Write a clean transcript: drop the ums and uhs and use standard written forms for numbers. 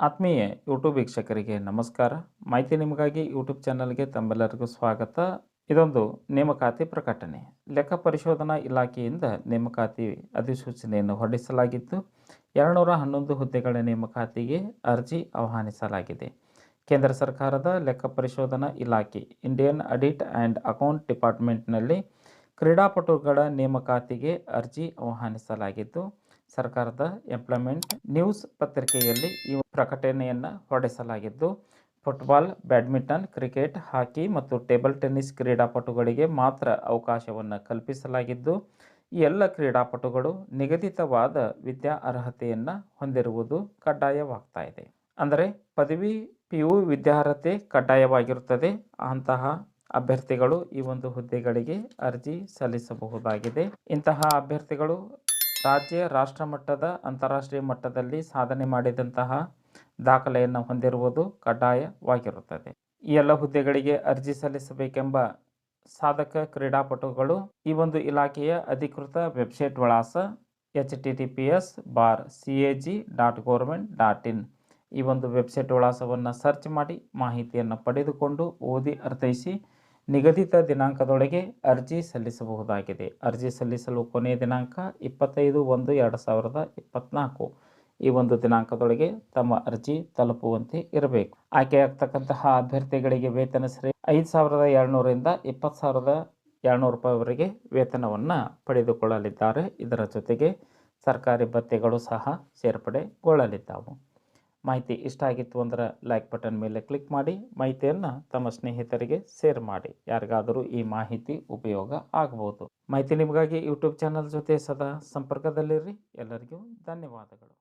ಆತ್ಮೀಯ ಯೂಟ್ಯೂಬ್ ವೀಕ್ಷಕರಿಗೆ ನಮಸ್ಕಾರ. ಮಾಹಿತಿ ನಿಮಗಾಗಿ ಯೂಟ್ಯೂಬ್ ಚಾನಲ್ಗೆ ತಮ್ಮೆಲ್ಲರಿಗೂ ಸ್ವಾಗತ. ಇದೊಂದು ನೇಮಕಾತಿ ಪ್ರಕಟಣೆ. ಲೆಕ್ಕ ಪರಿಶೋಧನಾ ಇಲಾಖೆಯಿಂದ ನೇಮಕಾತಿ ಅಧಿಸೂಚನೆಯನ್ನು ಹೊರಡಿಸಲಾಗಿದ್ದು 211 ಹುದ್ದೆಗಳ ನೇಮಕಾತಿಗೆ ಅರ್ಜಿ ಆಹ್ವಾನಿಸಲಾಗಿದೆ. ಕೇಂದ್ರ ಸರ್ಕಾರದ ಲೆಕ್ಕ ಪರಿಶೋಧನಾ ಇಲಾಖೆ ಇಂಡಿಯನ್ ಆಡಿಟ್ ಆ್ಯಂಡ್ ಅಕೌಂಟ್ ಡಿಪಾರ್ಟ್ಮೆಂಟ್ನಲ್ಲಿ ಕ್ರೀಡಾಪಟುಗಳ ನೇಮಕಾತಿಗೆ ಅರ್ಜಿ ಆಹ್ವಾನಿಸಲಾಗಿದ್ದು, ಸರ್ಕಾರದ ಎಂಪ್ಲಾಯ್ಮೆಂಟ್ ನ್ಯೂಸ್ ಪತ್ರಿಕೆಯಲ್ಲಿ ಈ ಪ್ರಕಟಣೆಯನ್ನು ಹೊರಡಿಸಲಾಗಿದ್ದು, ಫುಟ್ಬಾಲ್, ಬ್ಯಾಡ್ಮಿಂಟನ್, ಕ್ರಿಕೆಟ್, ಹಾಕಿ ಮತ್ತು ಟೇಬಲ್ ಟೆನ್ನಿಸ್ ಕ್ರೀಡಾಪಟುಗಳಿಗೆ ಮಾತ್ರ ಅವಕಾಶವನ್ನು ಕಲ್ಪಿಸಲಾಗಿದ್ದು, ಈ ಎಲ್ಲ ಕ್ರೀಡಾಪಟುಗಳು ನಿಗದಿತವಾದ ವಿದ್ಯಾ ಅರ್ಹತೆಯನ್ನು ಹೊಂದಿರುವುದು ಕಡ್ಡಾಯವಾಗ್ತಾ ಇದೆ. ಅಂದರೆ ಪದವಿ PU ವಿದ್ಯಾರ್ಹತೆ ಕಡ್ಡಾಯವಾಗಿರುತ್ತದೆ. ಅಂತಹ ಅಭ್ಯರ್ಥಿಗಳು ಈ ಒಂದು ಹುದ್ದೆಗಳಿಗೆ ಅರ್ಜಿ ಸಲ್ಲಿಸಬಹುದಾಗಿದೆ. ಇಂತಹ ಅಭ್ಯರ್ಥಿಗಳು ರಾಜ್ಯ, ರಾಷ್ಟ್ರ ಮಟ್ಟದ, ಅಂತಾರಾಷ್ಟ್ರೀಯ ಮಟ್ಟದಲ್ಲಿ ಸಾಧನೆ ಮಾಡಿದಂತಹ ದಾಖಲೆಯನ್ನು ಹೊಂದಿರುವುದು ಕಡ್ಡಾಯವಾಗಿರುತ್ತದೆ. ಈ ಎಲ್ಲ ಹುದ್ದೆಗಳಿಗೆ ಅರ್ಜಿ ಸಲ್ಲಿಸಬೇಕೆಂಬ ಸಾಧಕ ಕ್ರೀಡಾಪಟುಗಳು ಈ ಒಂದು ಇಲಾಖೆಯ ಅಧಿಕೃತ ವೆಬ್ಸೈಟ್ ವಿಳಾಸ https://cag.government.in ಈ ಒಂದು ವೆಬ್ಸೈಟ್ ವಿಳಾಸವನ್ನು ಸರ್ಚ್ ಮಾಡಿ ಮಾಹಿತಿಯನ್ನು ಪಡೆದುಕೊಂಡು ಓದಿ ಅರ್ಥೈಸಿ ನಿಗದಿತ ದಿನಾಂಕದೊಳಗೆ ಅರ್ಜಿ ಸಲ್ಲಿಸಬಹುದಾಗಿದೆ. ಅರ್ಜಿ ಸಲ್ಲಿಸಲು ಕೊನೆಯ ದಿನಾಂಕ 25/1/2024 ಈ ಒಂದು ದಿನಾಂಕದೊಳಗೆ ತಮ್ಮ ಅರ್ಜಿ ತಲುಪುವಂತೆ ಇರಬೇಕು. ಆಯ್ಕೆಯಾಗ್ತಕ್ಕಂತಹ ಅಭ್ಯರ್ಥಿಗಳಿಗೆ ವೇತನ ಶ್ರೇಣಿ 5,200ರಿಂದ 20,200 ರೂಪಾಯಿವರೆಗೆ ವೇತನವನ್ನು ಪಡೆದುಕೊಳ್ಳಲಿದ್ದಾರೆ. ಇದರ ಜೊತೆಗೆ ಸರ್ಕಾರಿ ಭತ್ಯೆಗಳು ಸಹ ಸೇರ್ಪಡೆಗೊಳ್ಳಲಿದ್ದಾವೆ. ಮಾಹಿತಿ ಇಷ್ಟ ಆಗಿತ್ತು ಅಂದರೆ ಲೈಕ್ ಬಟನ್ ಮೇಲೆ ಕ್ಲಿಕ್ ಮಾಡಿ ಮಾಹಿತಿಯನ್ನು ತಮ್ಮ ಸ್ನೇಹಿತರಿಗೆ ಶೇರ್ ಮಾಡಿ. ಯಾರಿಗಾದರೂ ಈ ಮಾಹಿತಿ ಉಪಯೋಗ ಆಗಬಹುದು. ಮಾಹಿತಿ ನಿಮಗಾಗಿ ಯೂಟ್ಯೂಬ್ ಚಾನಲ್ ಜೊತೆ ಸದಾ ಸಂಪರ್ಕದಲ್ಲಿರಿ. ಎಲ್ಲರಿಗೂ ಧನ್ಯವಾದಗಳು.